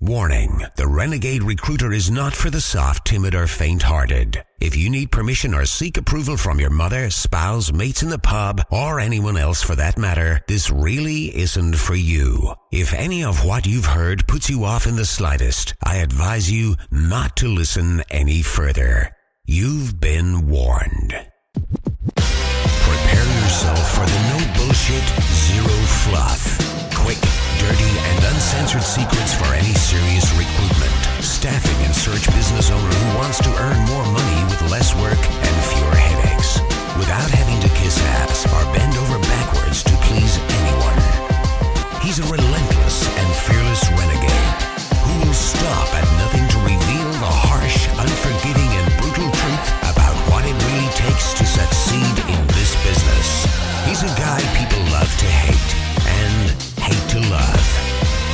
Warning, the Renegade Recruiter is not for the soft, timid, or faint-hearted. If you need permission or seek approval from your mother, spouse, mates in the pub, or anyone else for that matter, this really isn't for you. If any of what you've heard puts you off in the slightest, I advise you not to listen any further. You've been warned. Prepare yourself for the no bullshit, zero fluff. Quick, dirty, and uncensored secrets for any serious recruitment, staffing, and search business owner who wants to earn more money with less work and fewer headaches, without having to kiss ass or bend over backwards to please anyone. He's a relentless and fearless renegade who will stop at nothing to reveal the harsh, unforgiving, and brutal truth about what it really takes to succeed in this business. He's a guy people love to hate and hate to love.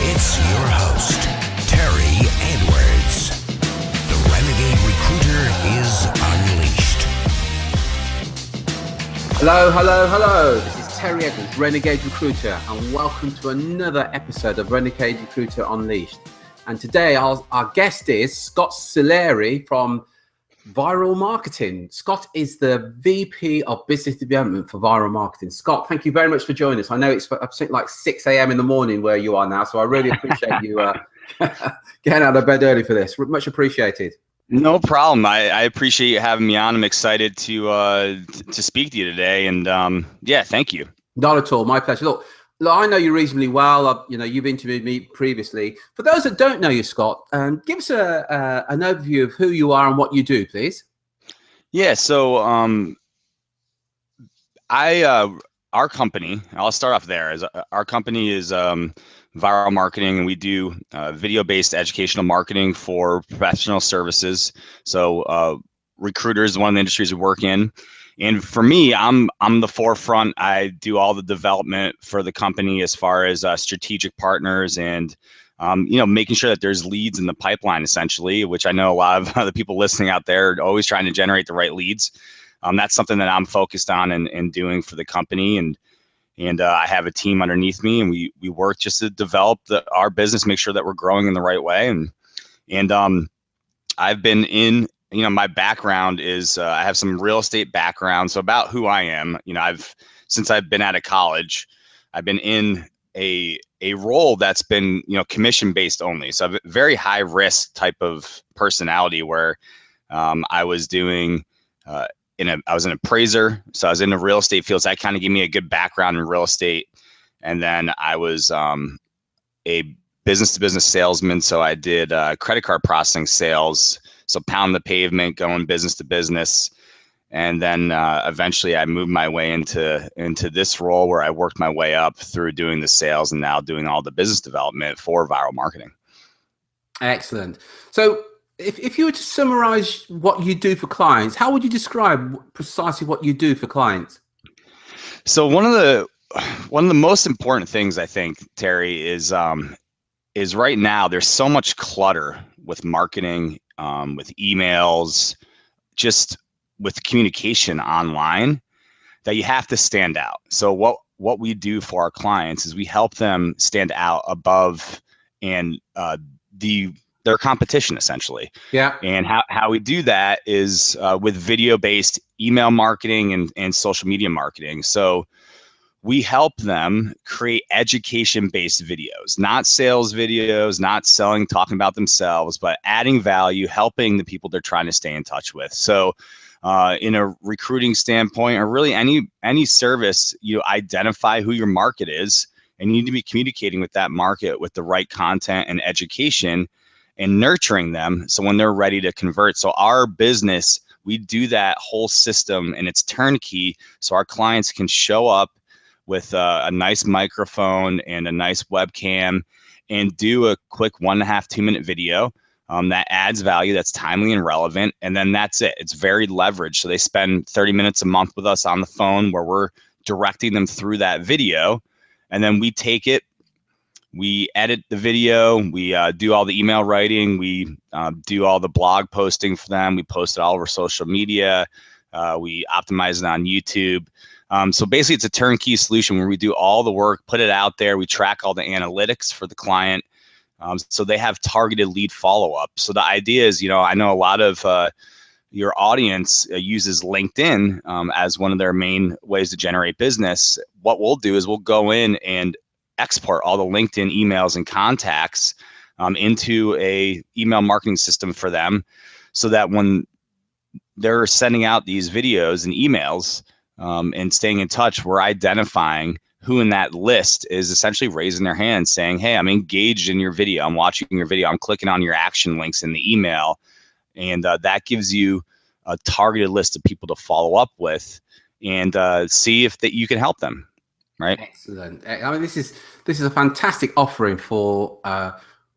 It's your host, Terry Edwards. The Renegade Recruiter is unleashed. Hello. This is Terry Edwards, Renegade Recruiter, and welcome to another episode of Renegade Recruiter Unleashed. And today our guest is Scott Sillari from Viral Marketing. Scott is the VP of Business Development for Viral Marketing. Scott, thank you very much for joining us. I know it's like 6 a.m. in the morning where you are now, so I really appreciate you getting out of bed early for this. Much appreciated. No problem. I appreciate you having me on. I'm excited to speak to you today, and thank you. Not at all. My pleasure. Look, I know you reasonably well. You've interviewed me previously. For those that don't know you, Scott, give us an overview of who you are and what you do, please. Yeah. So, our company. I'll start off there. Our company is Viral Marketing, and we do video-based educational marketing for professional services. So, recruiters is one of the industries we work in. And for me, I'm the forefront. I do all the development for the company as far as strategic partners and, making sure that there's leads in the pipeline, essentially, which I know a lot of the people listening out there are always trying to generate the right leads. That's something that I'm focused on and doing for the company. And I have a team underneath me, and we work just to develop our business, make sure that we're growing in the right way. And I've been in. My background is I have some real estate background. So about who I am, since I've been out of college, I've been in a role that's been, commission based only. So I've a very high risk type of personality where I was doing I was an appraiser. So I was in the real estate field. So that kind of gave me a good background in real estate. And then I was a business to business salesman. So I did credit card processing sales. So pound the pavement, going business to business. And then eventually I moved my way into this role where I worked my way up through doing the sales and now doing all the business development for Viral Marketing. Excellent. So if you were to summarize what you do for clients, how would you describe precisely what you do for clients? So one of the most important things, I think, Terry, is right now there's so much clutter with marketing, with emails, just with communication online, that you have to stand out. So what we do for our clients is we help them stand out above and their competition, essentially. Yeah. And how we do that is with video-based email marketing and social media marketing. So we help them create education-based videos, not sales videos, not selling, talking about themselves, but adding value, helping the people they're trying to stay in touch with. So in a recruiting standpoint, or really any service, you identify who your market is, and you need to be communicating with that market with the right content and education and nurturing them so when they're ready to convert. So our business, we do that whole system, and it's turnkey, so our clients can show up with a nice microphone and a nice webcam and do a quick 1.5 to 2 minute video that adds value, that's timely and relevant. And then that's it. It's very leveraged. So they spend 30 minutes a month with us on the phone where we're directing them through that video. And then we take it, we edit the video, we do all the email writing, we do all the blog posting for them, we post it all over social media, we optimize it on YouTube. So basically it's a turnkey solution where we do all the work, put it out there, we track all the analytics for the client, So they have targeted lead follow-up. So the idea is, I know a lot of your audience uses LinkedIn as one of their main ways to generate business. What we'll do is we'll go in and export all the LinkedIn emails and contacts into a email marketing system for them, so that when they're sending out these videos and emails and staying in touch, we're identifying who in that list is essentially raising their hand saying, hey, I'm engaged in your video. I'm watching your video. I'm clicking on your action links in the email. And that gives you a targeted list of people to follow up with and see if that you can help them. Right. Excellent. I mean, this is a fantastic offering for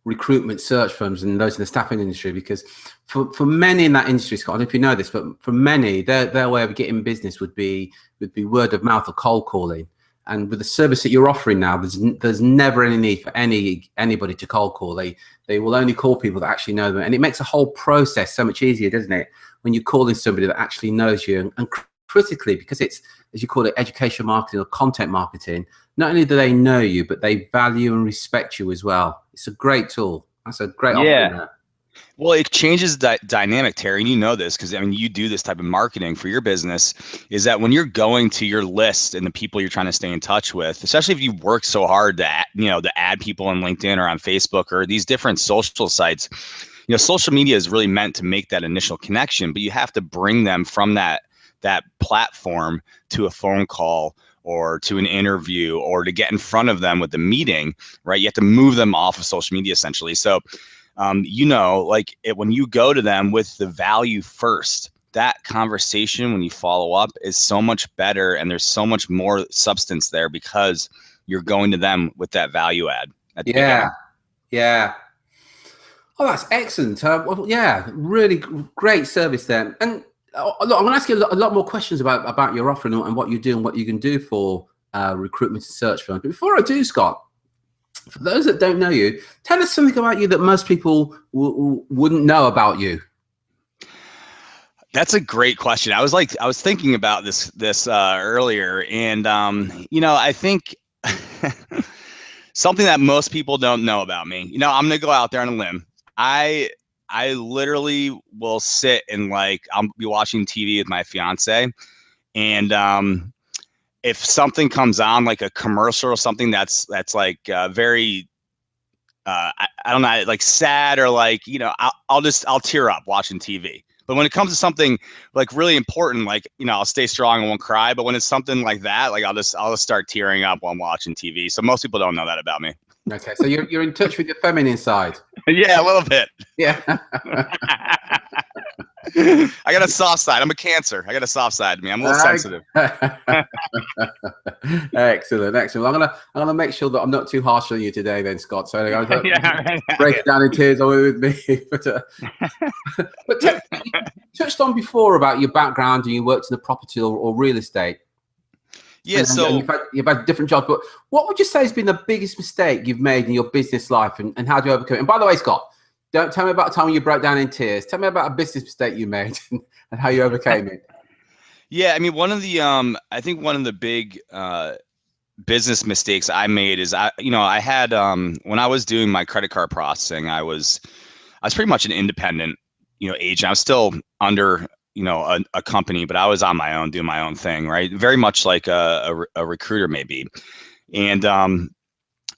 recruitment search firms and those in the staffing industry, because for many in that industry, Scott, I don't know if you know this, but for many, their way of getting business would be word of mouth or cold calling. And with the service that you're offering now, there's never any need for anybody to cold call. They will only call people that actually know them, and it makes the whole process so much easier, doesn't it? When you're calling somebody that actually knows you, and critically, because it's, as you call it, education marketing or content marketing, not only do they know you, but they value and respect you as well. It's a great tool. That's a great offering there. Well, it changes that dynamic, Terry, and you know this because, I mean, you do this type of marketing for your business, is that when you're going to your list and the people you're trying to stay in touch with, especially if you work so hard to add people on LinkedIn or on Facebook or these different social sites, social media is really meant to make that initial connection, but you have to bring them from that platform to a phone call or to an interview or to get in front of them with the meeting, right? You have to move them off of social media essentially. So when you go to them with the value first, that conversation when you follow up is so much better, and there's so much more substance there because you're going to them with that value add. Yeah. Oh, that's excellent. Really great service there. And look, I'm going to ask you a lot more questions about your offering and what you do and what you can do for recruitment and search firms. But before I do, Scott, for those that don't know you, tell us something about you that most people wouldn't know about you. That's a great question. I was thinking about this earlier, and I think something that most people don't know about me. I'm gonna go out there on a limb. I literally will sit and I'll be watching TV with my fiance, and if something comes on, like a commercial or something that's very I don't know, like sad, or I'll tear up watching TV. But when it comes to something like really important, I'll stay strong and won't cry. But when it's something like that, I'll just start tearing up while I'm watching TV. So most people don't know that about me. Okay, so you're in touch with your feminine side. Yeah, a little bit. Yeah. I got a soft side. I'm a Cancer. I got a soft side to me. I'm a little sensitive. Excellent. I'm gonna make sure that I'm not too harsh on you today, then, Scott. So I'm gonna break it down in tears with me. But you touched on before about your background, and you worked in the property or real estate. Yeah. And you've had different jobs. But what would you say has been the biggest mistake you've made in your business life, and how do you overcome it? And by the way, Scott, don't tell me about a time when you broke down in tears. Tell me about a business mistake you made and how you overcame it. Yeah, I mean, one of the big business mistakes I made is I had when I was doing my credit card processing, I was pretty much an independent agent. I was still under a company, but I was on my own doing my own thing, right? Very much like a recruiter maybe. And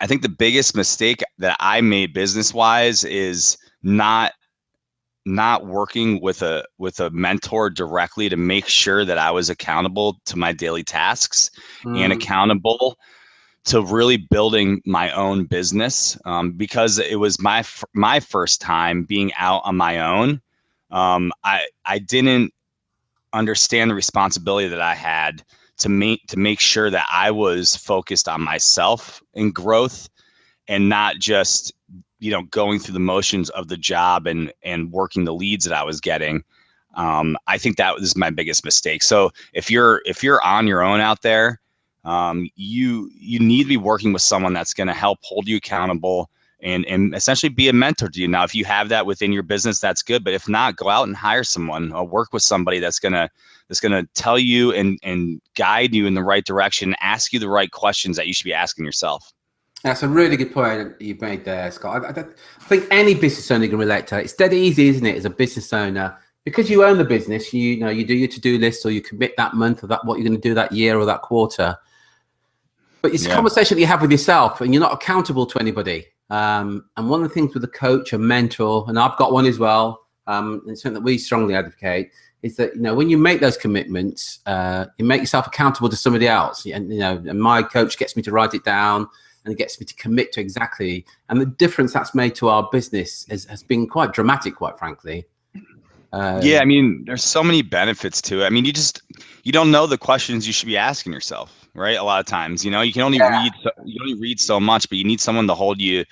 I think the biggest mistake that I made business wise is not working with a mentor directly to make sure that I was accountable to my daily tasks and accountable to really building my own business, because it was my first time being out on my own. I didn't understand the responsibility that I had to make sure that I was focused on myself and growth, and not just going through the motions of the job and working the leads that I was getting. I think that was my biggest mistake. So if you're on your own out there, you need to be working with someone that's going to help hold you accountable and essentially be a mentor to you. Now, if you have that within your business, that's good. But if not, go out and hire someone or work with somebody that's gonna tell you and guide you in the right direction, ask you the right questions that you should be asking yourself. That's a really good point you've made there, Scott. I think any business owner can relate to it. It's dead easy, isn't it, as a business owner? Because you own the business, you know, you do your to-do list or you commit that month or that what you're going to do that year or that quarter. But it's a Yeah. conversation that you have with yourself and you're not accountable to anybody. And one of the things with a coach, a mentor, and I've got one as well, and something that we strongly advocate is that, you know, when you make those commitments, you make yourself accountable to somebody else. And, you know, and my coach gets me to write it down and it gets me to commit to exactly. And the difference that's made to our business has been quite dramatic, quite frankly. Yeah, I mean, there's so many benefits to it. I mean, you don't know the questions you should be asking yourself, right? A lot of times, you know, you can only read so much, but you need someone to hold you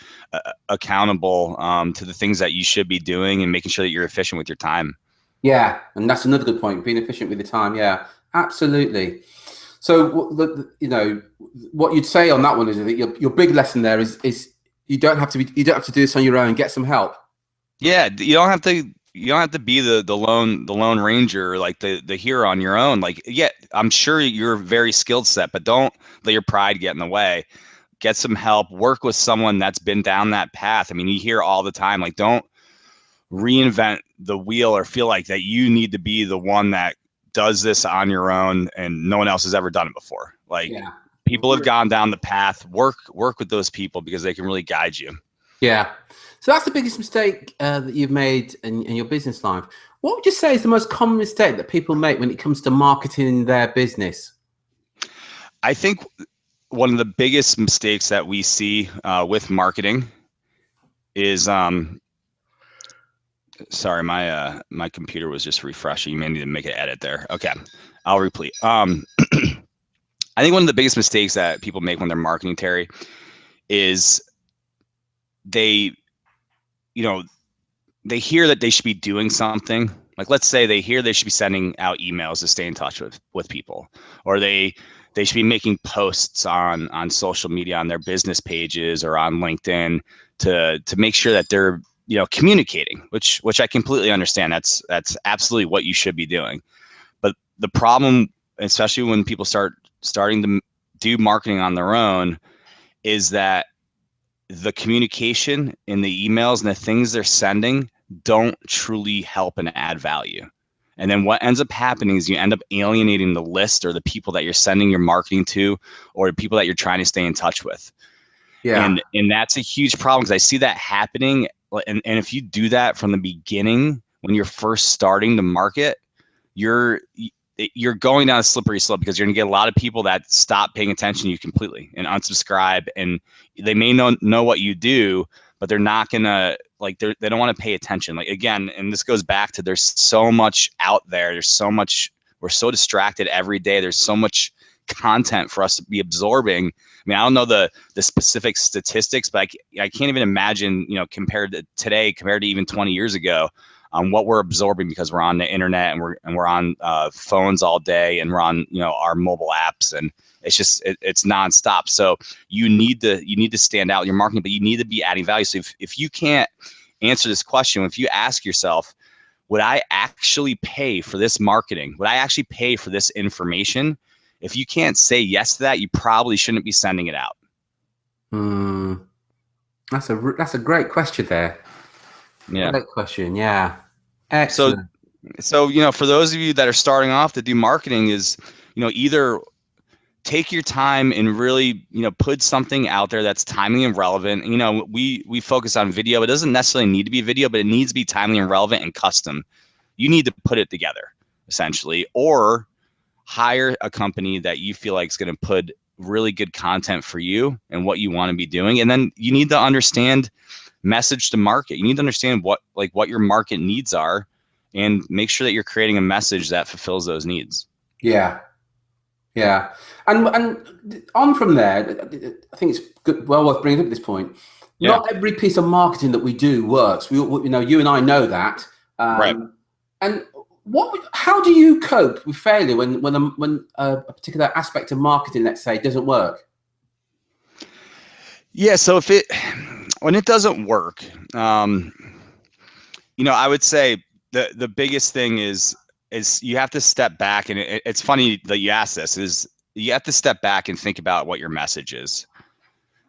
accountable to the things that you should be doing and making sure that you're efficient with your time. Yeah, and that's another good point. Being efficient with the time. Yeah, absolutely. So, you know, what you'd say on that one is that your big lesson there is you don't have to do this on your own. Get some help. Yeah, you don't have to be the lone ranger or like the hero on your own. Like, yeah, I'm sure you're very skilled set, but don't let your pride get in the way. Get some help. Work with someone that's been down that path. I mean, you hear all the time, like, don't reinvent the wheel or feel like that you need to be the one that does this on your own and no one else has ever done it before. Like, Yeah, people have gone down the path. Work with those people because they can really guide you. yeah. So that's the biggest mistake that you've made in your business life. What would you say is the most common mistake that people make when it comes to marketing their business? I think one of the biggest mistakes that we see with marketing is sorry, my computer was just refreshing. You may need to make an edit there. Okay, I'll repeat. I think one of the biggest mistakes that people make when they're marketing, Terry, is they hear that they should be doing something. Like, let's say they hear they should be sending out emails to stay in touch with people, or they should be making posts on social media, on their business pages or on LinkedIn to make sure that they're, you know, communicating, which I completely understand. That's absolutely what you should be doing. But the problem, especially when people starting to do marketing on their own, is that the communication in the emails and the things they're sending don't truly help and add value. And then what ends up happening is you end up alienating the list or the people that you're sending your marketing to, or the people that you're trying to stay in touch with. Yeah, And that's a huge problem because I see that happening. And if you do that from the beginning, when you're first starting to market, you're going down a slippery slope because you're going to get a lot of people that stop paying attention to you completely and unsubscribe, and they may know what you do, but they're not going to, like, they don't want to pay attention. Like, again, and this goes back to, there's so much out there. There's so much, we're so distracted every day. There's so much content for us to be absorbing. I mean, I don't know the specific statistics, but I can't even imagine, you know, compared to today, compared to even 20 years ago, what we're absorbing because we're on the internet and we're on phones all day, and we're on, you know, our mobile apps, and it's just it's nonstop. So you need to stand out in your marketing, but you need to be adding value. So if you can't answer this question, if you ask yourself, would I actually pay for this marketing? Would I actually pay for this information? If you can't say yes to that, you probably shouldn't be sending it out. That's a great question there. Yeah. Great question. Yeah. Excellent. So, you know, for those of you that are starting off to do marketing, is, you know, either take your time and really, you know, put something out there that's timely and relevant. You know, we focus on video. It doesn't necessarily need to be video, but it needs to be timely and relevant and custom. You need to put it together, essentially, or hire a company that you feel like is going to put really good content for you and what you want to be doing. And then you need to understand message to market. You need to understand what your market needs are, and make sure that you're creating a message that fulfills those needs. Yeah. Yeah. And on from there, I think it's good, well worth bringing up at this point. Yeah. Not every piece of marketing that we do works. We, you know, you and I know that. Right. And how do you cope with failure when a particular aspect of marketing, let's say, doesn't work? Yeah. So when it doesn't work, you know, I would say the biggest thing is you have to step back, and it's funny that you ask this, is you have to step back and think about what your message is.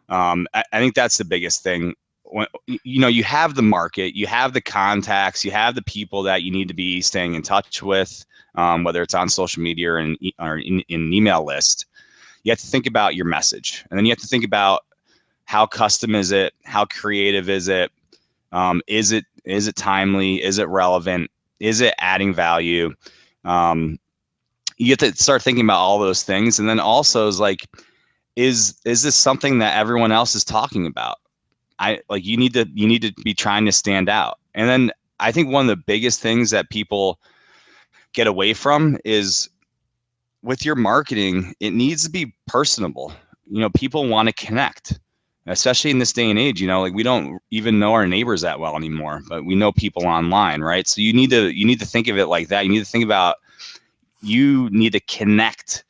I think that's the biggest thing. When, you have the market, you have the contacts, you have the people that you need to be staying in touch with, whether it's on social media or in an email list. You have to think about your message, and then you have to think about how custom is it, how creative is it, is it timely, is it relevant, is it adding value. You have to start thinking about all those things, and then also is like, is this something that everyone else is talking about? You need to be trying to stand out. And then I think one of the biggest things that people get away from is with your marketing, it needs to be personable. People want to connect, especially in this day and age. Like, we don't even know our neighbors that well anymore, but we know people online, right? So you need to think of it like that. You need to think about, you need to connect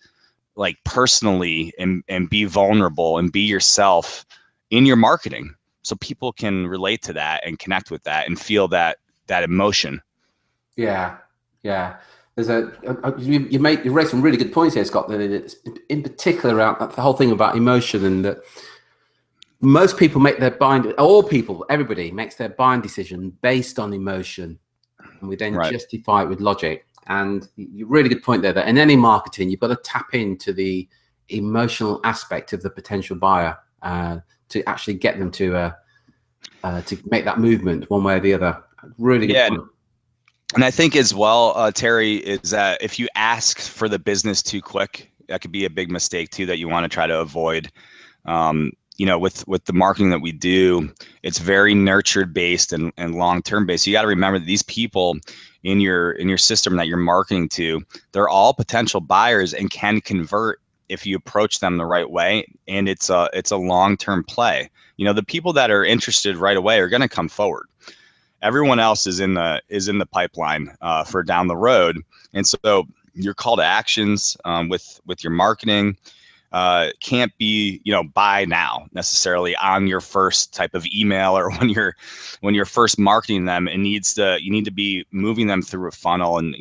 like personally and be vulnerable and be yourself in your marketing, so people can relate to that and connect with that and feel that emotion. Yeah. There's you raised some really good points here, Scott. In particular around the whole thing about emotion, and that most people make their everybody makes their buying decision based on emotion, and we then justify it with logic. And you really good point there, that in any marketing, you've got to tap into the emotional aspect of the potential buyer to actually get them to make that movement one way or the other. Really good point. And I think as well, Terry, is that if you ask for the business too quick, that could be a big mistake too, that you want to try to avoid. With the marketing that we do, it's very nurtured based and long-term based. So you got to remember that these people in your system that you're marketing to, they're all potential buyers and can convert if you approach them the right way. And it's a long-term play. The people that are interested right away are going to come forward. Everyone else is in the pipeline for down the road. And so your call to actions with your marketing can't be, buy now necessarily on your first type of email, or when you're first marketing them. You need to be moving them through a funnel, and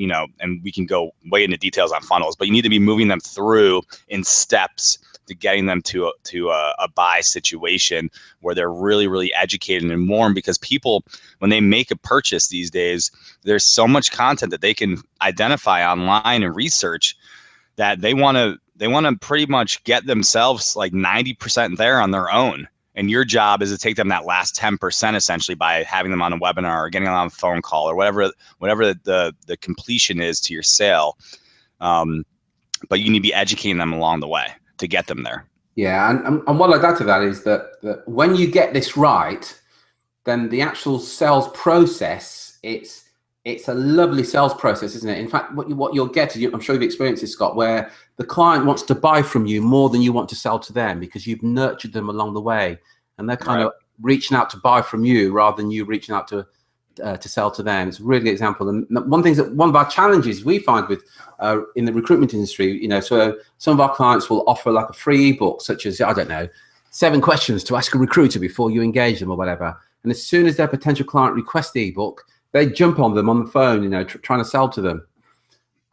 we can go way into details on funnels, but you need to be moving them through in steps to getting them to a buy situation where they're really, really educated and informed. Because people, when they make a purchase these days, there's so much content that they can identify online and research that they want to pretty much get themselves like 90% there on their own. And your job is to take them that last 10% essentially by having them on a webinar or getting them on a phone call or whatever the completion is to your sale. But you need to be educating them along the way to get them there. Yeah, and what I'd add to that is that when you get this right, then the actual sales process, it's a lovely sales process, isn't it? In fact, what you'll get, I'm sure you've experienced this, Scott, where the client wants to buy from you more than you want to sell to them, because you've nurtured them along the way, and they're kind of reaching out to buy from you rather than you reaching out to sell to them. It's a really good example. And one of our challenges we find with in the recruitment industry, so some of our clients will offer like a free ebook, such as, 7 questions to ask a recruiter before you engage them or whatever. And as soon as their potential client requests the ebook, they jump on them on the phone, trying to sell to them.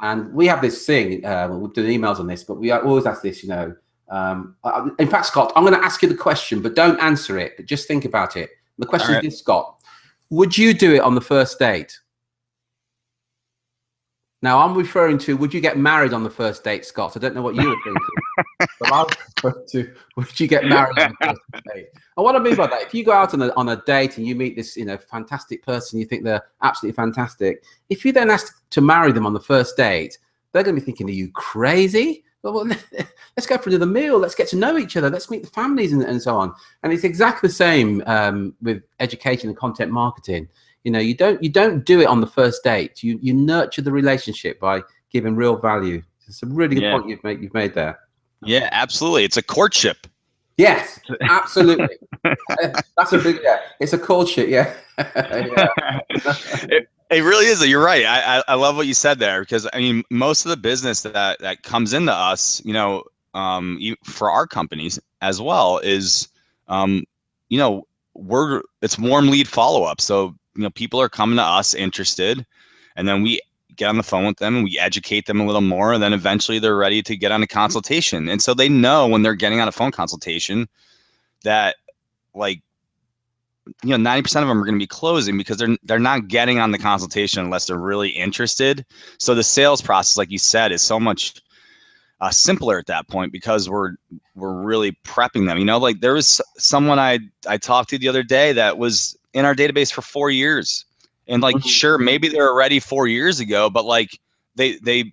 And we have this thing, we've done emails on this, but we always ask this, in fact, Scott, I'm going to ask you the question, but don't answer it, but just think about it. The question is this, Scott: would you do it on the first date? Now, I'm referring to, would you get married on the first date, Scott? I don't know what you were thinking, but I'm referring to, would you get married on the first date? And what I mean by that, if you go out on a date and you meet this, fantastic person, you think they're absolutely fantastic. If you then ask to marry them on the first date, they're going to be thinking, are you crazy? Well, let's go for another meal. Let's get to know each other. Let's meet the families and so on. And it's exactly the same with education and content marketing. You don't do it on the first date. You nurture the relationship by giving real value. It's a really good point you've made there. Yeah, absolutely. It's a courtship. Yes, absolutely. That's a big, it's a courtship. Yeah. It really is. You're right. I love what you said there, because most of the business that comes into us, for our companies as well, is, it's warm lead follow-up. So, people are coming to us interested, and then we get on the phone with them and we educate them a little more, and then eventually they're ready to get on a consultation. And so they know when they're getting on a phone consultation, that, like, 90% of them are going to be closing because they're not getting on the consultation unless they're really interested. So the sales process, like you said, is so much simpler at that point because we're really prepping them. Like there was someone I talked to the other day that was in our database for 4 years, and like, sure, maybe they were ready 4 years ago, but like they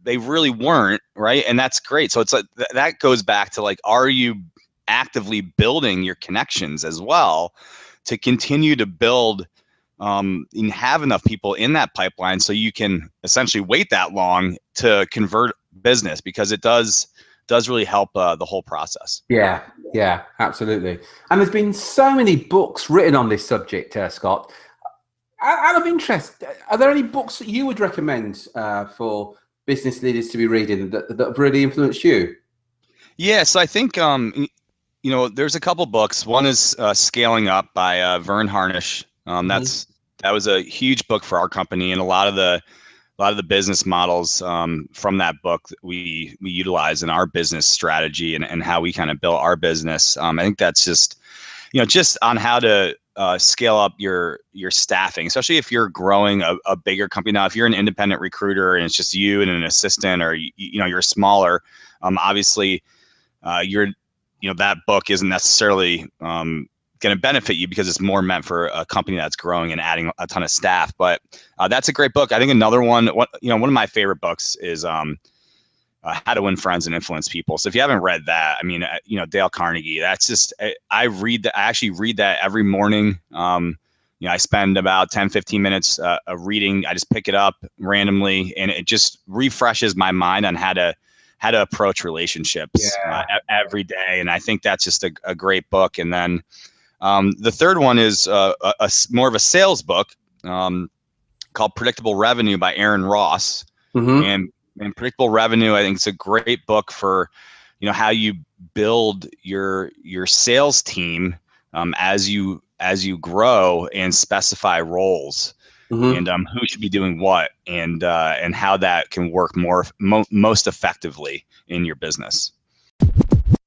really weren't, right? And that's great. So it's like that goes back to like, are you actively building your connections as well to continue to build and have enough people in that pipeline so you can essentially wait that long to convert business, because it does really help the whole process. Yeah, absolutely. And there's been so many books written on this subject, Scott. Out of interest, are there any books that you would recommend for business leaders to be reading that have really influenced you? Yeah, so I think there's a couple books. One is Scaling Up by Vern Harnish. That was a huge book for our company, and a lot of the business models from that book that we utilize in our business strategy and how we kind of build our business. I think that's just on how to scale up your staffing, especially if you're growing a bigger company. Now, if you're an independent recruiter and it's just you and an assistant, or you're smaller, obviously that book isn't necessarily going to benefit you because it's more meant for a company that's growing and adding a ton of staff. But that's a great book. I think another one of my favorite books is How to Win Friends and Influence People. So if you haven't read that, I mean, Dale Carnegie, that's just, I actually read that every morning. I spend about 10, 15 minutes reading. I just pick it up randomly, and it just refreshes my mind on how to approach relationships every day. And I think that's just a great book. And then the third one is more of a sales book called Predictable Revenue by Aaron Ross. And Predictable Revenue, I think, is a great book for how you build your sales team as you grow and specify roles. And who should be doing what, and how that can work most effectively in your business.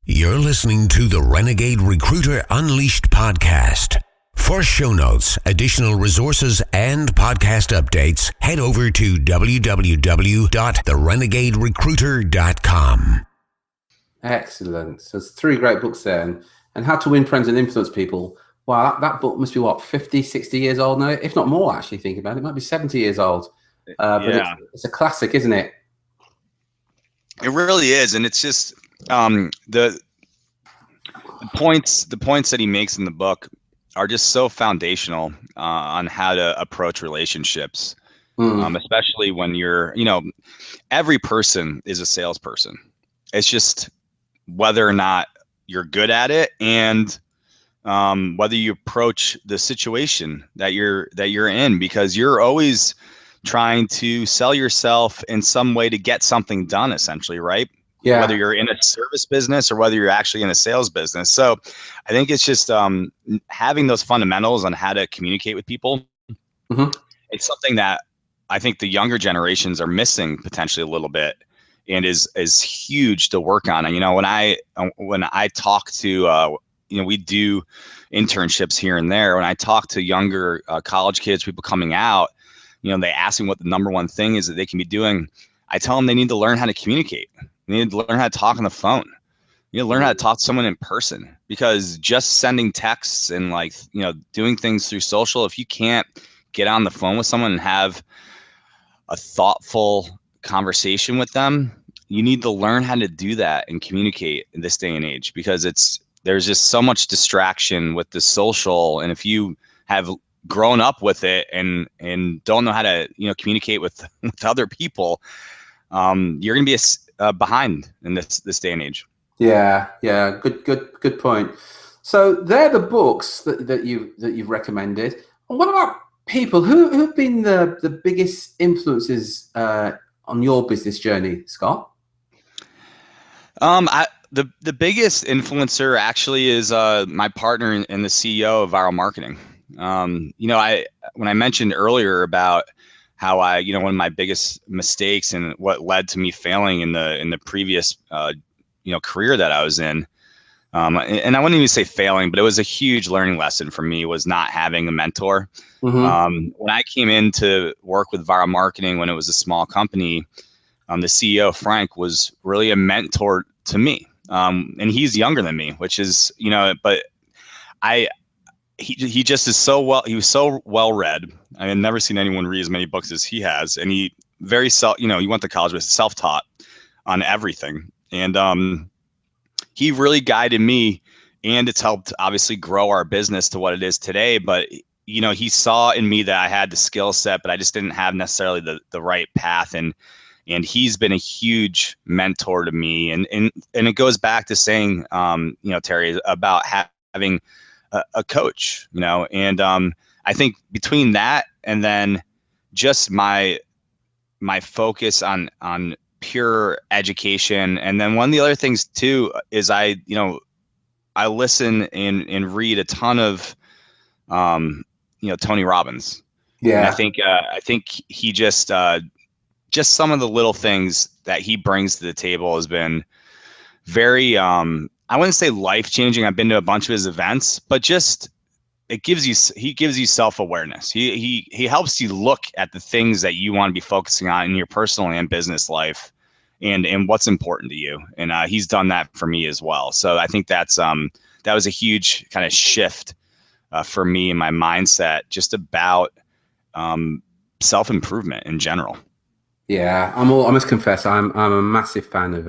You're listening to the Renegade Recruiter Unleashed podcast. For show notes, additional resources, and podcast updates, head over to www.therenegaderecruiter.com. Excellent. So there's 3 great books there. And How to Win Friends and Influence People. Wow, that book must be, 50, 60 years old now? If not more, actually, think about it. It might be 70 years old. But it's a classic, isn't it? It really is. And it's just the points that he makes in the book are just so foundational on how to approach relationships, especially when you're, every person is a salesperson. It's just whether or not you're good at it, and whether you approach the situation that you're in, because you're always trying to sell yourself in some way to get something done, essentially, right? Yeah. Whether you're in a service business or whether you're actually in a sales business. So I think it's just having those fundamentals on how to communicate with people. It's something that I think the younger generations are missing potentially a little bit, and is huge to work on. And when I talk to we do internships here and there. When I talk to younger college kids, people coming out, they ask me what the number one thing is that they can be doing. I tell them they need to learn how to communicate. They need to learn how to talk on the phone. You need to learn how to talk to someone in person, because just sending texts and doing things through social, if you can't get on the phone with someone and have a thoughtful conversation with them, you need to learn how to do that and communicate in this day and age, because there's just so much distraction with the social. And if you have grown up with it and don't know how to communicate with other people, you're going to be behind in this day and age. Yeah. Good point. So they're the books that you've recommended. And what about people who've been the biggest influences on your business journey, Scott? The biggest influencer actually is my partner and the CEO of Viral Marketing. When I mentioned earlier about how one of my biggest mistakes and what led to me failing in the previous career that I was in, and I wouldn't even say failing, but it was a huge learning lesson for me, was not having a mentor. When I came in to work with viral marketing, when it was a small company, the CEO, Frank, was really a mentor to me. And he's younger than me, which is, but he just is he was so well read. I had never seen anyone read as many books as he has. And he he went to college, with self-taught on everything. And he really guided me, and it's helped obviously grow our business to what it is today. But, he saw in me that I had the skill set, but I just didn't have necessarily the right path. And he's been a huge mentor to me. And it goes back to saying, Terry, about having a coach, and I think between that and then just my focus on pure education. And then one of the other things too is I listen and read a ton of, Tony Robbins. Yeah. And I think he just some of the little things that he brings to the table has been very, I wouldn't say life-changing. I've been to a bunch of his events, but just, he gives you self-awareness. He helps you look at the things that you want to be focusing on in your personal and business life, and what's important to you. And he's done that for me as well. So I think that was a huge kind of shift for me in my mindset, just about self-improvement in general. Yeah, I must confess, I'm a massive fan of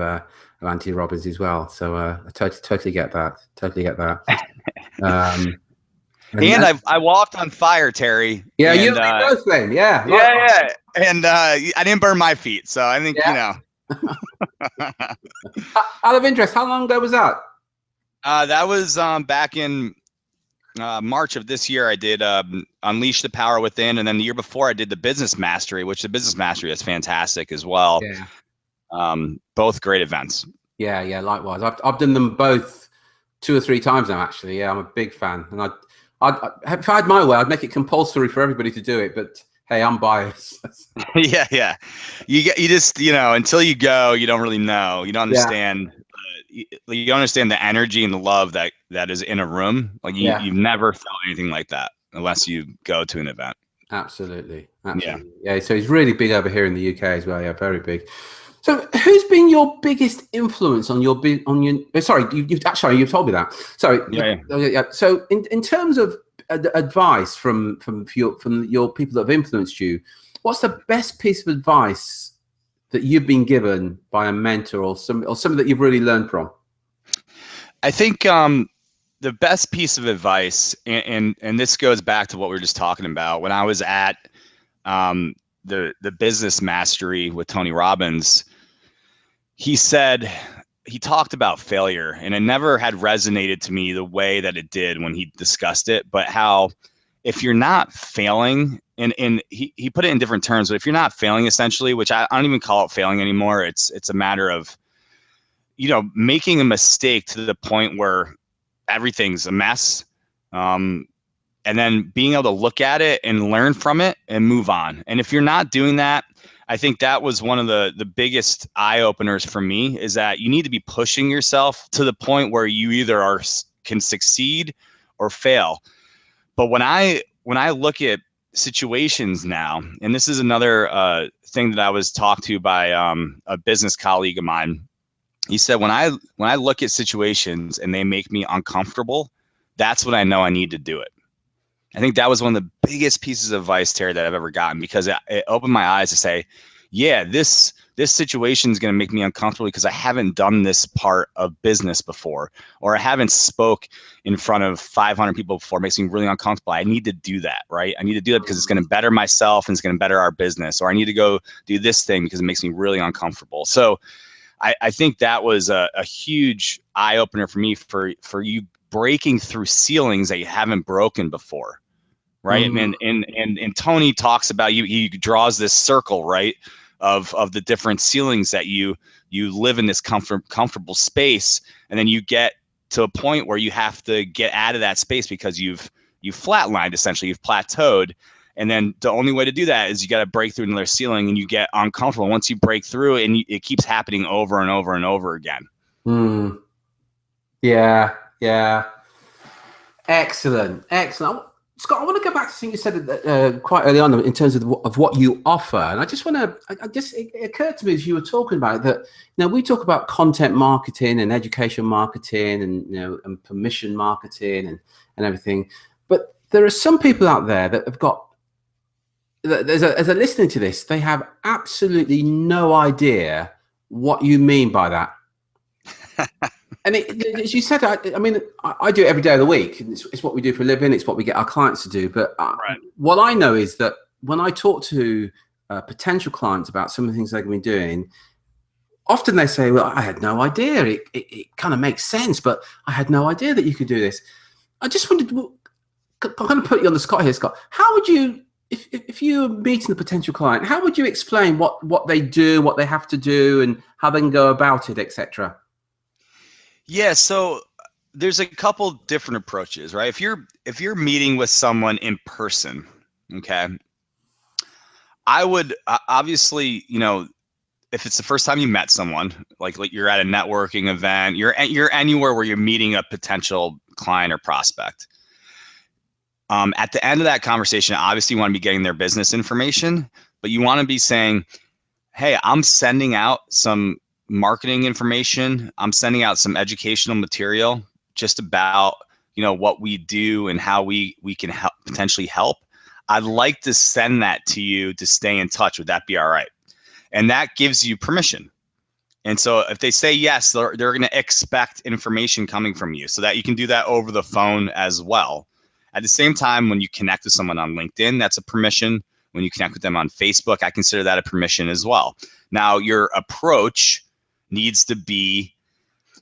Anthony Robbins as well. So I totally get that. Totally get that. And I walked on fire, Terry. Yeah, and, you and me both then. Yeah. Yeah. And I didn't burn my feet, so I think Out of interest, how long ago was that? That was back in March of this year. I did Unleash the Power Within, and then the year before I did the Business Mastery, which the Business Mastery is fantastic as well. Yeah. Both great events. Yeah, likewise. I've done them both 2 or 3 times now, actually. Yeah, I'm a big fan. And if I had my way, I'd make it compulsory for everybody to do it. But hey, I'm biased. Yeah. You just, until you go, you don't really know. You don't understand. Yeah. You don't understand the energy and the love that is in a room. Like you've never felt anything like that unless you go to an event. Absolutely. Yeah. So he's really big over here in the UK as well. Yeah, very big. So who's been your biggest influence on your sorry, you've told me that. Sorry. Yeah. So in terms of advice from your people that have influenced you, what's the best piece of advice that you've been given by a mentor or something that you've really learned from? I think the best piece of advice, and this goes back to what we were just talking about, when I was at the Business Mastery with Tony Robbins, he talked about failure, and it never had resonated to me the way that it did when he discussed it, but how if you're not failing, and he put it in different terms, but if you're not failing, essentially, which I don't even call it failing anymore, it's a matter of, making a mistake to the point where everything's a mess, and then being able to look at it and learn from it and move on. And if you're not doing that, I think that was one of the biggest eye openers for me, is that you need to be pushing yourself to the point where you either can succeed or fail. But when I look at situations now, and this is another thing that I was talked to by a business colleague of mine. He said, when I look at situations and they make me uncomfortable, that's when I know I need to do it. I think that was one of the biggest pieces of advice, Terry, that I've ever gotten, because it opened my eyes to say, yeah, this situation is going to make me uncomfortable because I haven't done this part of business before, or I haven't spoke in front of 500 people before. It makes me really uncomfortable. I need to do that, right? I need to do that because it's going to better myself and it's going to better our business. Or I need to go do this thing because it makes me really uncomfortable. So I think that was a huge eye opener for me, for you breaking through ceilings that you haven't broken before. Right. Mm-hmm. And Tony talks about, he draws this circle, right, of the different ceilings that you live in this comfortable space. And then you get to a point where you have to get out of that space because you've flatlined, essentially, you've plateaued. And then the only way to do that is you got to break through another ceiling, and you get uncomfortable. Once you break through, and it keeps happening over and over and over again. Yeah, Yeah, yeah. Excellent, excellent. Scott, I want to go back to something you said quite early on in terms of what you offer, and I just want to. It occurred to me as you were talking about it that we talk about content marketing and education marketing and and permission marketing and everything, but there are some people out there that have got. As a listening to this, they have absolutely no idea what you mean by that. And as you said, I mean, I do it every day of the week. It's what we do for a living. It's what we get our clients to do. But Right. what I know is that when I talk to potential clients about some of the things they're going to be doing, often they say, well, I had no idea. It kind of makes sense, but I had no idea that you could do this. I just wondered, I'm going to put you on the spot here, Scott. How would you, if you're meeting a potential client, how would you explain what they do, what they have to do, and how they can go about it, etc.? Yeah, so there's a couple different approaches, right? If you're meeting with someone in person, okay, I would obviously, if it's the first time you met someone, like you're at a networking event, you're anywhere where you're meeting a potential client or prospect. At the end of that conversation, obviously you want to be getting their business information, but you want to be saying, hey, I'm sending out some marketing information. I'm sending out some educational material just about, what we do and how we can help, potentially help. I'd like to send that to you to stay in touch. Would that be all right? And that gives you permission. And so if they say yes, they're going to expect information coming from you, so that you can do that over the phone as well. At the same time, when you connect with someone on LinkedIn, that's a permission. When you connect with them on Facebook, I consider that a permission as well. Now, your approach needs to be,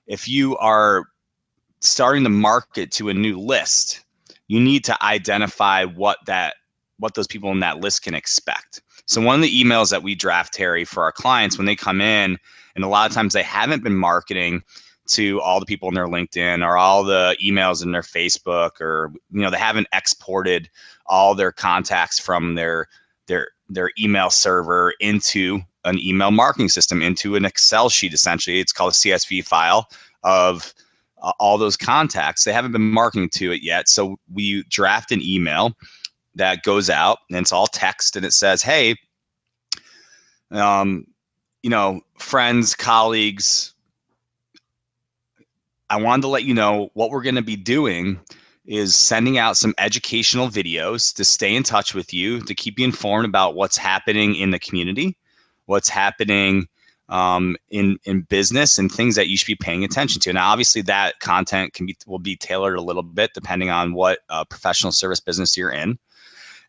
if you are starting to market to a new list, you need to identify what those people in that list can expect. So one of the emails that we draft, Terry, for our clients when they come in, and a lot of times they haven't been marketing to all the people in their LinkedIn or all the emails in their Facebook, or they haven't exported all their contacts from their email server into an email marketing system, into an Excel sheet. Essentially, it's called a CSV file of all those contacts. They haven't been marketing to it yet, so we draft an email that goes out, and it's all text, and it says, hey, friends, colleagues, I wanted to let you know what we're going to be doing is sending out some educational videos to stay in touch with you, to keep you informed about what's happening in the community, what's happening in business, and things that you should be paying attention to. Now, obviously, that content will be tailored a little bit depending on what professional service business you're in.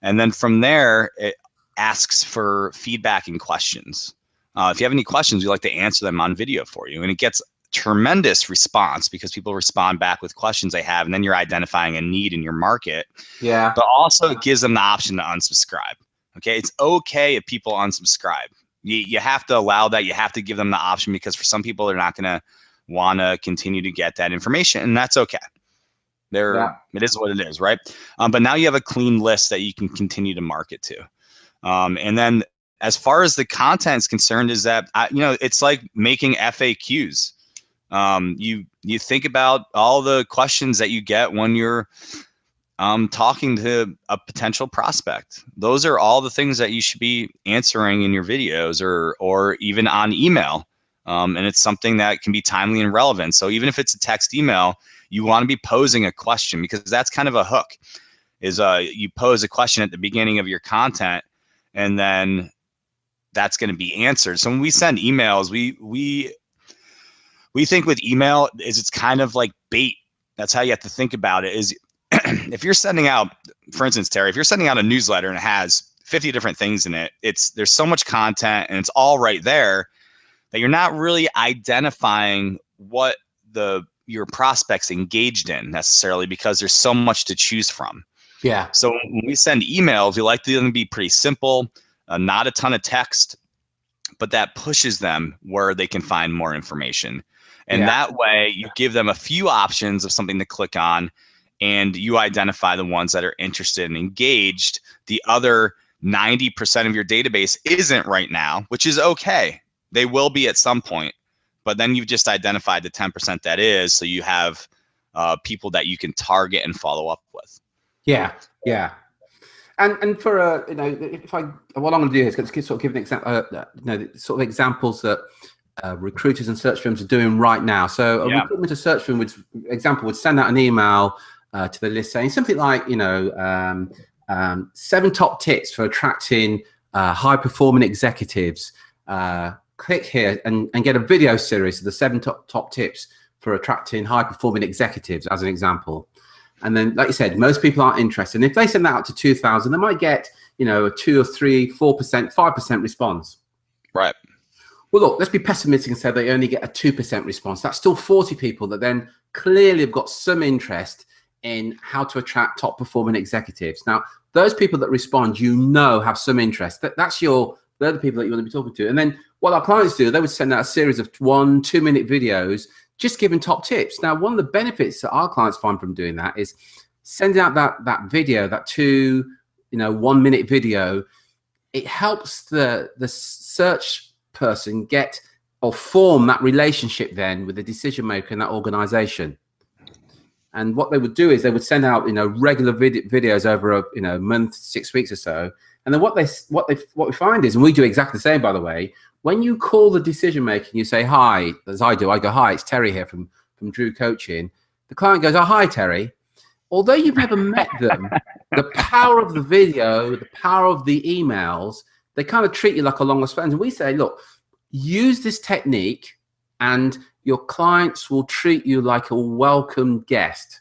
And then from there, it asks for feedback and questions. If you have any questions, we'd like to answer them on video for you. And it gets tremendous response because people respond back with questions they have, and then you're identifying a need in your market. Yeah. But also it gives them the option to unsubscribe. Okay, it's okay if people unsubscribe. You have to allow that. You have to give them the option, because for some people, they're not going to want to continue to get that information, and that's okay. It is what it is, right? But now you have a clean list that you can continue to market to. And then as far as the content is concerned, is that it's like making FAQs. You think about all the questions that you get when you're talking to a potential prospect. Those are all the things that you should be answering in your videos or even on email. And it's something that can be timely and relevant. So even if it's a text email, you want to be posing a question, because that's kind of a hook. Is you pose a question at the beginning of your content, and then that's going to be answered. So when we send emails, we think with email is it's kind of like bait. That's how you have to think about it. Is if you're sending out, for instance, Terry, if you're sending out a newsletter and it has 50 different things in it, there's so much content and it's all right there that you're not really identifying what your prospects engaged in necessarily, because there's so much to choose from. Yeah. So when we send emails, we like them to be pretty simple, not a ton of text, but that pushes them where they can find more information. And that way you give them a few options of something to click on, and you identify the ones that are interested and engaged. The other 90% of your database isn't right now, which is okay. They will be at some point, but then you've just identified the 10% that is, so you have people that you can target and follow up with. Yeah, yeah. And for if what I'm going to do is sort of give an example, sort of examples that recruiters and search firms are doing right now. So a recruitment and search firm would send out an email to the list saying something like, 7 top tips for attracting high performing executives. Click here and get a video series of the 7 top tips for attracting high performing executives, as an example. And then, like you said, most people aren't interested. And if they send that out to 2,000, they might get, a 2 or 3, 4%, 5% response. Right. Well, look, let's be pessimistic and say they only get a 2% response. That's still 40 people that then clearly have got some interest in how to attract top performing executives. Now, those people that respond, have some interest. They're the people that you want to be talking to. And then what our clients do, they would send out a series of 1-2 minute videos just giving top tips. Now, one of the benefits that our clients find from doing that is sending out that video, that 1 minute video. It helps the search person get or form that relationship then with the decision maker in that organization. And what they would do is they would send out regular videos over a month, 6 weeks or so. And then what we find is, and we do exactly the same, by the way, when you call the decision maker and you say, hi, as I do, I go, hi, it's Terry here from Drew Coaching. The client goes, oh, hi, Terry. Although you've never met them, the power of the video, the power of the emails, they kind of treat you like a long-lost friend. And we say, look, use this technique and your clients will treat you like a welcome guest.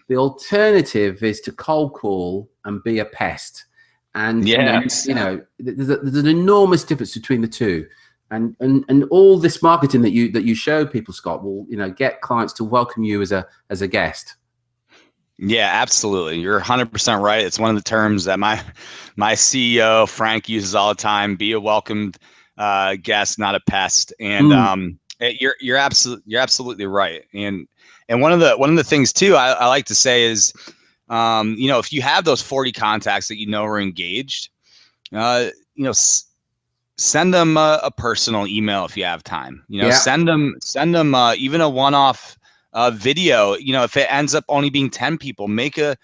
The alternative is to cold call and be a pest. And there's an enormous difference between the two, and all this marketing that you show people, Scott, will get clients to welcome you as a guest. Yeah, absolutely. You're 100% right. It's one of the terms that my CEO Frank uses all the time. Be a welcomed guest, not a pest. And you're absolutely right. And one of the things too I like to say is, if you have those 40 contacts that are engaged, send them a personal email if you have time. Send them even a one-off video. If it ends up only being 10 people, make a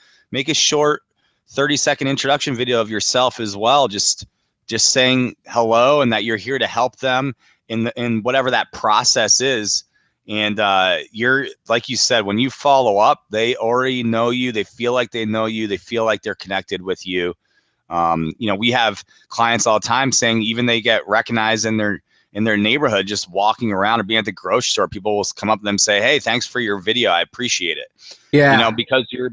short 30-second introduction video of yourself as well, just saying hello and that you're here to help them in whatever that process is. And you're, like you said, when you follow up, they already know you. They feel like they know you. They feel like they're connected with you. We have clients all the time saying even they get recognized in their neighborhood, just walking around or being at the grocery store. People will come up to them and say, "Hey, thanks for your video. I appreciate it." Yeah. Because you're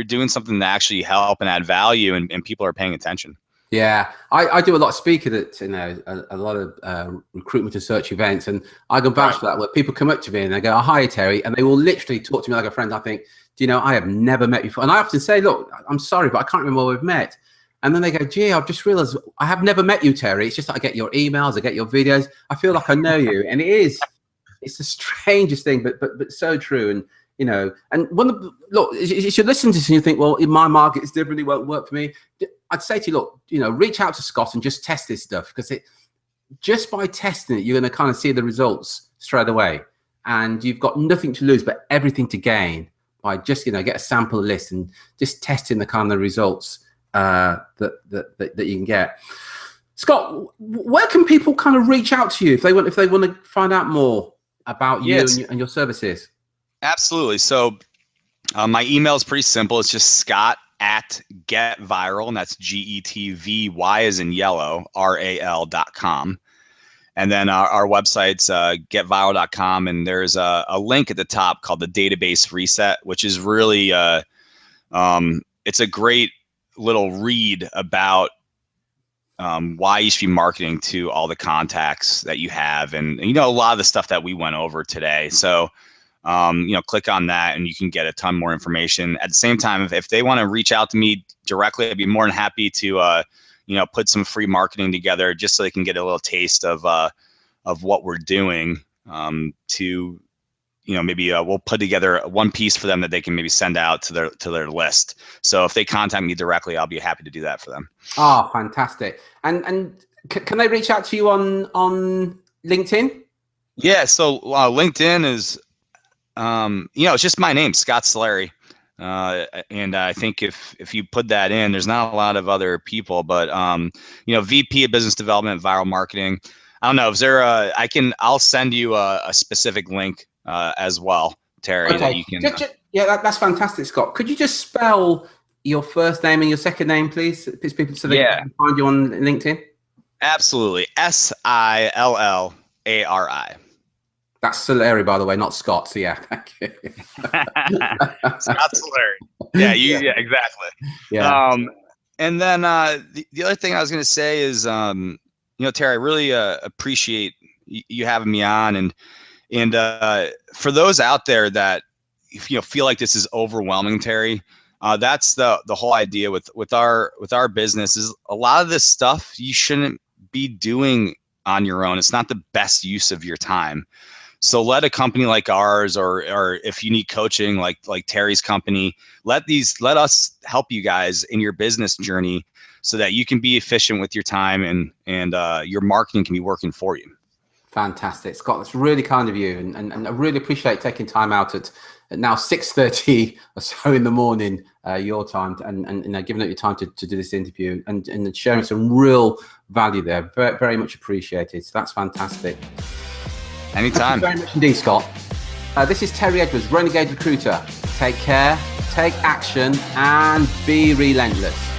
doing something to actually help and add value, and people are paying attention. Yeah, I do a lot of speaking at a lot of recruitment and search events, and I go vouch for that, where people come up to me and they go, oh, hi, Terry, and they will literally talk to me like a friend. I think, I have never met you before. And I often say, look, I'm sorry, but I can't remember where we've met. And then they go, gee, I've just realized I have never met you, Terry. It's just that I get your emails, I get your videos. I feel like I know you. And it's the strangest thing, but so true. And, and look, you should listen to this and you think, well, in my market, it's different, it won't work for me. I'd say to you, look, reach out to Scott and just test this stuff, because just by testing it, you're going to kind of see the results straight away. And you've got nothing to lose, but everything to gain by just, get a sample list and just testing the kind of results that you can get. Scott, where can people kind of reach out to you if they want to find out more about you and your services? Absolutely. So my email is pretty simple. It's just Scott@getviral, and that's GETVY as in yellow, RAL.com. And then our website's getviral.com, and there's a link at the top called the Database Reset, which is really it's a great little read about why you should be marketing to all the contacts that you have, and a lot of the stuff that we went over today. So click on that and you can get a ton more information. At the same time, if they want to reach out to me directly, I'd be more than happy to put some free marketing together just so they can get a little taste of what we're doing, to maybe we'll put together one piece for them that they can maybe send out to their list. So if they contact me directly, I'll be happy to do that for them. Oh, fantastic. And can they reach out to you on LinkedIn? Yeah, so LinkedIn is, it's just my name, Scott Sillari. And I think if you put that in, there's not a lot of other people, but VP of Business Development, Viral Marketing. I don't know. Is there I'll send you a specific link as well, Terry, that Okay. you can. Yeah, that's fantastic, Scott. Could you just spell your first name and your second name, please? Please, people, so they can find you on LinkedIn. Absolutely. Sillari. That's Sillari, by the way, not Scott. So yeah, thank you. Scott Sillari. Yeah, exactly. Yeah. And then the other thing I was going to say is, Terry, I really appreciate you having me on, and for those out there that feel like this is overwhelming, Terry, that's the whole idea with our business is a lot of this stuff you shouldn't be doing on your own. It's not the best use of your time. So let a company like ours, or if you need coaching like Terry's company, let us help you guys in your business journey so that you can be efficient with your time and your marketing can be working for you. Fantastic, Scott. That's really kind of you, and I really appreciate taking time out at now 6:30 or so in the morning, your time, and giving up your time to do this interview and sharing some real value there. Very, very much appreciated. So that's fantastic. Anytime. Thank you very much indeed, Scott. This is Terry Edwards, Renegade Recruiter. Take care, take action, and be relentless.